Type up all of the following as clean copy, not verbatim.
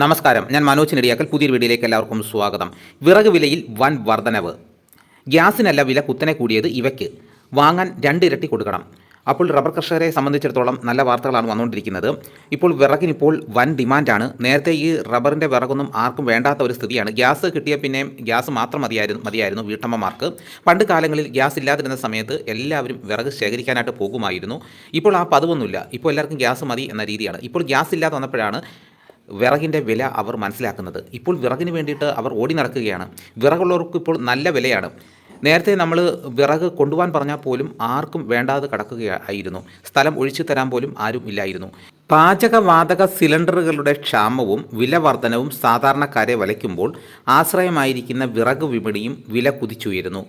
നമസ്കാരം, ഞാൻ മനോജ് നെടിയാക്കൽ. പുതിയൊരു വീഡിയോയിലേക്ക് എല്ലാവർക്കും സ്വാഗതം. വിറക് വിലയിൽ വൻ വർധനവ്. ഗ്യാസിനല്ല വില കുത്തനെ കൂടിയത്, ഇവയ്ക്ക് വാങ്ങാൻ രണ്ടിരട്ടി കൊടുക്കണം. അപ്പോൾ റബ്ബർ കർഷകരെ സംബന്ധിച്ചിടത്തോളം നല്ല വാർത്തകളാണ് വന്നുകൊണ്ടിരിക്കുന്നത്. ഇപ്പോൾ വിറകിനിപ്പോൾ വൻ ഡിമാൻഡാണ്. നേരത്തെ ഈ റബ്ബറിൻ്റെ വിറകൊന്നും ആർക്കും വേണ്ടാത്ത ഒരു സ്ഥിതിയാണ്. ഗ്യാസ് കിട്ടിയ പിന്നെ ഗ്യാസ് മാത്രം മതിയായിരുന്നു വീട്ടമ്മമാർക്ക്. പണ്ട് കാലങ്ങളിൽ ഗ്യാസ് ഇല്ലാതിരുന്ന സമയത്ത് എല്ലാവരും വിറക് ശേഖരിക്കാനായിട്ട് പോകുമായിരുന്നു. ഇപ്പോൾ ആ പതിവൊന്നുമില്ല. ഇപ്പോൾ എല്ലാവർക്കും ഗ്യാസ് മതി എന്ന രീതിയാണ്. ഇപ്പോൾ ഗ്യാസ് ഇല്ലാതെ വന്നപ്പോഴാണ് വിറകിൻ്റെ വില അവർ മനസ്സിലാക്കുന്നത്. ഇപ്പോൾ വിറകിന് വേണ്ടിയിട്ട് അവർ ഓടി നടക്കുകയാണ്. വിറകുള്ളവർക്ക് ഇപ്പോൾ നല്ല വിലയാണ്. നേരത്തെ നമ്മൾ വിറക് കൊണ്ടുപോകാൻ പറഞ്ഞാൽ പോലും ആർക്കും വേണ്ടാതെ കിടക്കുകയായിരുന്നു. സ്ഥലം ഒഴിച്ചു തരാൻ പോലും ആരും ഇല്ലായിരുന്നു. പാചകവാതക സിലിണ്ടറുകളുടെ ക്ഷാമവും വില വർധനവും സാധാരണക്കാരെ വലയ്ക്കുമ്പോൾ ആശ്രയമായിരിക്കുന്ന വിറക് വിപണിയും വില കുതിച്ചുയരുന്നു.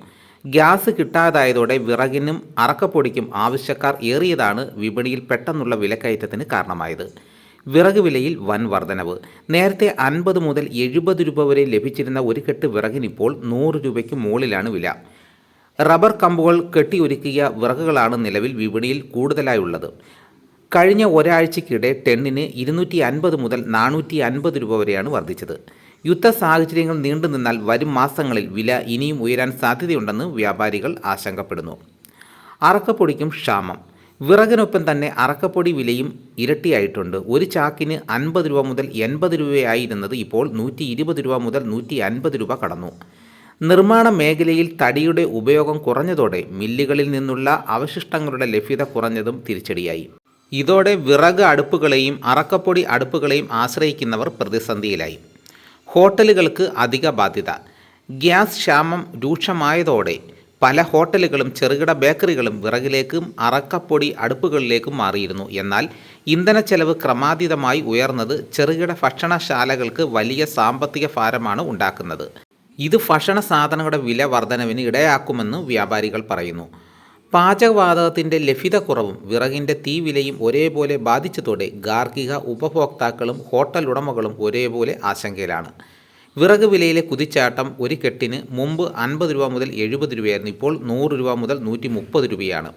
ഗ്യാസ് കിട്ടാതായതോടെ വിറകിനും അറക്കപ്പൊടിക്കും ആവശ്യക്കാർ ഏറിയതാണ് വിപണിയിൽ പെട്ടെന്നുള്ള വിലക്കയറ്റത്തിന് കാരണമായത്. വിറക് വിലയിൽ വൻ വർധനവ്. നേരത്തെ 50 മുതൽ 70 രൂപ വരെ ലഭിച്ചിരുന്ന ഒരു കെട്ട് വിറകിനിപ്പോൾ 100 രൂപയ്ക്ക് മുകളിലാണ് വില. റബ്ബർ കമ്പുകൾ കെട്ടിയൊരുക്കിയ വിറകുകളാണ് നിലവിൽ വിപണിയിൽ കൂടുതലായുള്ളത്. കഴിഞ്ഞ ഒരാഴ്ചയ്ക്കിടെ ടണ്ണിന് 250 മുതൽ 450 രൂപ വരെയാണ് വർദ്ധിച്ചത്. യുദ്ധ സാഹചര്യങ്ങൾ നീണ്ടുനിന്നാൽ വരും മാസങ്ങളിൽ വില ഇനിയും ഉയരാൻ സാധ്യതയുണ്ടെന്ന് വ്യാപാരികൾ ആശങ്കപ്പെടുന്നു. അറക്കപ്പൊടിക്കും ക്ഷാമം. വിറകിനൊപ്പം തന്നെ അറക്കപ്പൊടി വിലയും ഇരട്ടിയായിട്ടുണ്ട്. ഒരു ചാക്കിന് 50 രൂപ മുതൽ 80 രൂപയായിരുന്നത് ഇപ്പോൾ 120 രൂപ മുതൽ 150 രൂപ കടന്നു. നിർമ്മാണ മേഖലയിൽ തടിയുടെ ഉപയോഗം കുറഞ്ഞതോടെ മില്ലുകളിൽ നിന്നുള്ള അവശിഷ്ടങ്ങളുടെ ലഭ്യത കുറഞ്ഞതും തിരിച്ചടിയായി. ഇതോടെ വിറക് അടുപ്പുകളെയും അറക്കപ്പൊടി അടുപ്പുകളെയും ആശ്രയിക്കുന്നവർ പ്രതിസന്ധിയിലായി. ഹോട്ടലുകൾക്ക് അധിക ബാധ്യത. ഗ്യാസ് ക്ഷാമം രൂക്ഷമായതോടെ പല ഹോട്ടലുകളും ചെറുകിട ബേക്കറികളും വിറകിലേക്കും അറക്കപ്പൊടി അടുപ്പുകളിലേക്കും മാറിയിരുന്നു. എന്നാൽ ഇന്ധനച്ചെലവ് ക്രമാതീതമായി ഉയർന്നത് ചെറുകിട ഭക്ഷണശാലകൾക്ക് വലിയ സാമ്പത്തിക ഭാരമാണ് ഉണ്ടാക്കുന്നത്. ഇത് ഭക്ഷണ സാധനങ്ങളുടെ വില വർധനവിന് ഇടയാക്കുമെന്ന് വ്യാപാരികൾ പറയുന്നു. പാചകവാതകത്തിൻ്റെ ലഭ്യത കുറവും വിറകിൻ്റെ തീവിലയും ഒരേപോലെ ബാധിച്ചതോടെ ഗാർഹിക ഉപഭോക്താക്കളും ഹോട്ടൽ ഉടമകളും ഒരേപോലെ ആശങ്കയിലാണ്. വിറക് വിലയിലെ കുതിച്ചാട്ടം ഒരു കെട്ടിന് മുമ്പ് 50 രൂപ മുതൽ 70 രൂപയായിരുന്നു. ഇപ്പോൾ 100 രൂപ മുതൽ 130 രൂപയാണ്.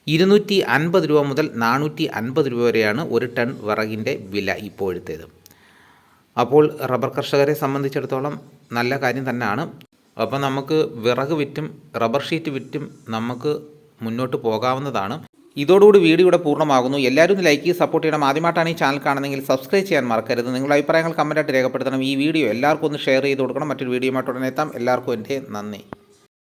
250 രൂപ മുതൽ 450 രൂപ വരെയാണ് ഒരു ടൺ വിറകിൻ്റെ വില ഇപ്പോഴത്തേത്. അപ്പോൾ റബ്ബർ കർഷകരെ സംബന്ധിച്ചിടത്തോളം നല്ല കാര്യം തന്നെയാണ്. അപ്പോൾ നമുക്ക് വിറക് വിറ്റും റബ്ബർ ഷീറ്റ് വിറ്റും നമുക്ക് മുന്നോട്ട് പോകാവുന്നതാണ്. ഇതോടുകൂടി വീഡിയോ ഇവിടെ പൂർണ്ണമാകുന്നു. എല്ലാവരും ഒന്ന് ലൈക്ക് ചെയ്ത് സപ്പോർട്ട് ചെയ്യണം. ആദ്യമായിട്ടാണ് ഈ ചാനൽ കാണുന്നതെങ്കിൽ സബ്സ്ക്രൈബ് ചെയ്യാൻ മറക്കരുത്. നിങ്ങളുടെ അഭിപ്രായങ്ങൾ കമൻറ്റായിട്ട് രേഖപ്പെടുത്തണം. ഈ വീഡിയോ എല്ലാവർക്കും ഒന്ന് ഷെയർ ചെയ്ത് കൊടുക്കണം. മറ്റൊരു വീഡിയോയുമായിട്ട് ഉടനെ എത്താം. എല്ലാവർക്കും എൻ്റെ നന്ദി.